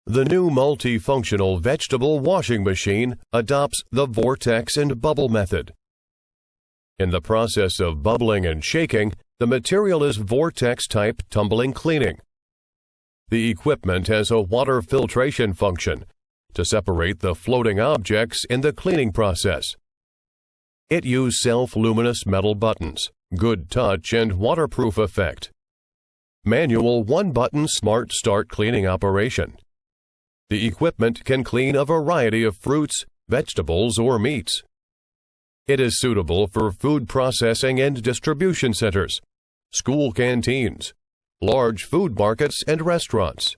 The new multifunctional vegetable washing machine adopts the vortex and bubble method. In the process of bubbling and shaking, the material is vortex-type tumbling cleaning. The equipment has a water filtration function to separate the floating objects in the cleaning process. It uses self-luminous metal buttons, good touch, and waterproof effect. Manual one-button smart start cleaning operation. The equipment can clean a variety of fruits, vegetables, or meats. It is suitable for food processing and distribution centers, school canteens, large food markets, and restaurants.